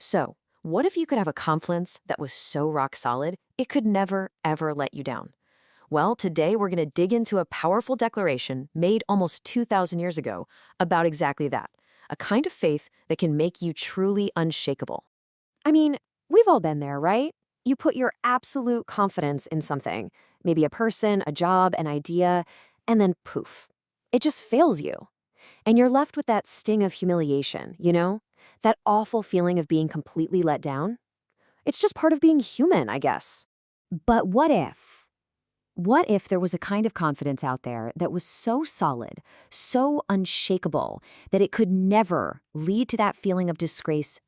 So, what if you could have a confidence that was so rock solid, it could never, ever let you down? Well, today we're going to dig into a powerful declaration made almost 2,000 years ago about exactly that, a kind of faith that can make you truly unshakable. I mean, we've all been there, right? You put your absolute confidence in something, maybe a person, a job, an idea, and then poof, it just fails you. And you're left with that sting of humiliation, you know? That awful feeling of being completely let down. It's just part of being human, I guess. But what if? What if there was a kind of confidence out there that was so solid, so unshakable, that it could never lead to that feeling of disgrace?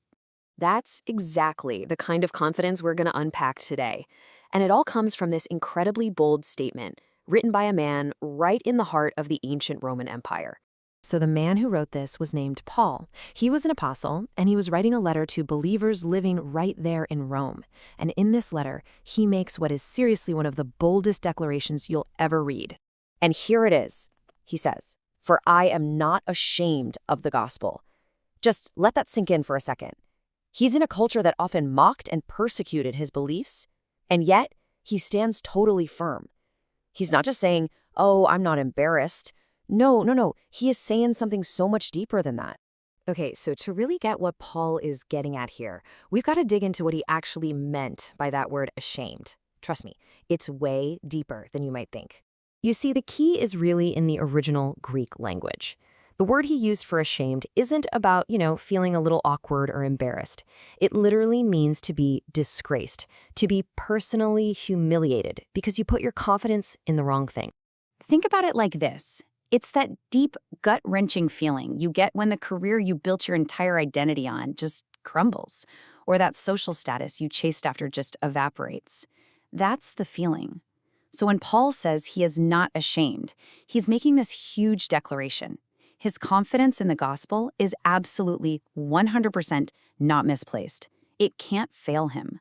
That's exactly the kind of confidence we're going to unpack today. And it all comes from this incredibly bold statement written by a man right in the heart of the ancient Roman Empire. So the man who wrote this was named Paul. He was an apostle, and he was writing a letter to believers living right there in Rome. And in this letter, he makes what is seriously one of the boldest declarations you'll ever read. And here it is. He says, "For I am not ashamed of the gospel." Just let that sink in for a second. He's in a culture that often mocked and persecuted his beliefs, and yet he stands totally firm. He's not just saying, "Oh, I'm not embarrassed." No. He is saying something so much deeper than that. Okay, so to really get what Paul is getting at here, we've got to dig into what he actually meant by that word ashamed. Trust me, it's way deeper than you might think. You see, the key is really in the original Greek language. The word he used for ashamed isn't about, feeling a little awkward or embarrassed. It literally means to be disgraced, to be personally humiliated because you put your confidence in the wrong thing. Think about it like this. It's that deep, gut-wrenching feeling you get when the career you built your entire identity on just crumbles, or that social status you chased after just evaporates. That's the feeling. So when Paul says he is not ashamed, he's making this huge declaration. His confidence in the gospel is absolutely 100% not misplaced. It can't fail him.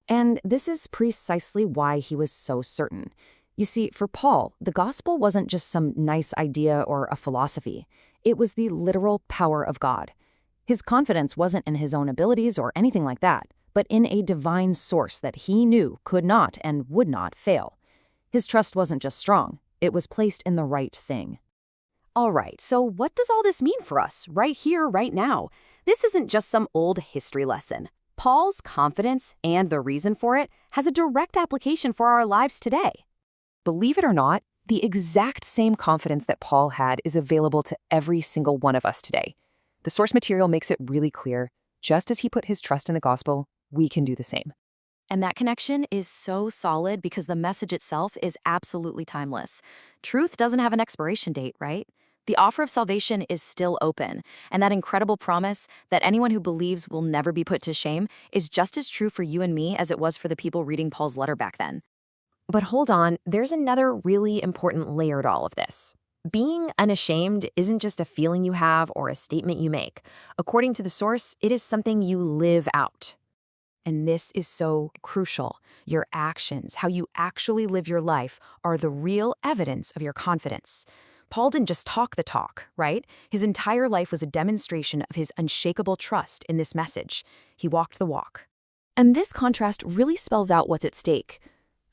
And this is precisely why he was so certain. You see, for Paul, the gospel wasn't just some nice idea or a philosophy. It was the literal power of God. His confidence wasn't in his own abilities or anything like that, but in a divine source that he knew could not and would not fail. His trust wasn't just strong, it was placed in the right thing. All right, so what does all this mean for us, right here, right now? This isn't just some old history lesson. Paul's confidence and the reason for it has a direct application for our lives today. Believe it or not, the exact same confidence that Paul had is available to every single one of us today. The source material makes it really clear, just as he put his trust in the gospel, we can do the same. And that connection is so solid because the message itself is absolutely timeless. Truth doesn't have an expiration date, right? The offer of salvation is still open, and that incredible promise that anyone who believes will never be put to shame is just as true for you and me as it was for the people reading Paul's letter back then. But hold on, there's another really important layer to all of this. Being unashamed isn't just a feeling you have or a statement you make. According to the source, it is something you live out. And this is so crucial. Your actions, how you actually live your life, are the real evidence of your confidence. Paul didn't just talk the talk, right? His entire life was a demonstration of his unshakable trust in this message. He walked the walk. And this contrast really spells out what's at stake.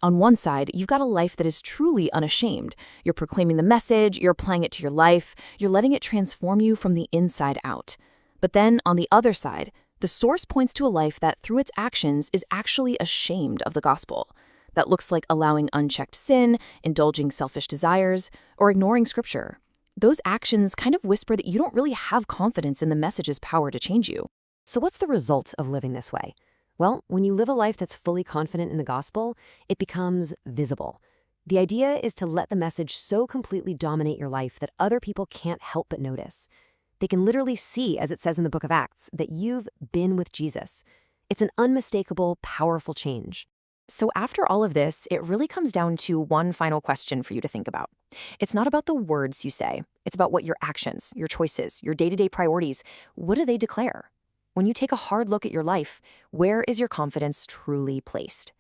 On one side, you've got a life that is truly unashamed. You're proclaiming the message, you're applying it to your life, you're letting it transform you from the inside out. But then, on the other side, the source points to a life that, through its actions, is actually ashamed of the gospel. That looks like allowing unchecked sin, indulging selfish desires, or ignoring scripture. Those actions kind of whisper that you don't really have confidence in the message's power to change you. So what's the result of living this way? Well, when you live a life that's fully confident in the gospel, it becomes visible. The idea is to let the message so completely dominate your life that other people can't help but notice. They can literally see, as it says in the book of Acts, that you've been with Jesus. It's an unmistakable, powerful change. So after all of this, it really comes down to one final question for you to think about. It's not about the words you say. It's about what your actions, your choices, your day-to-day priorities, what do they declare? When you take a hard look at your life, where is your confidence truly placed?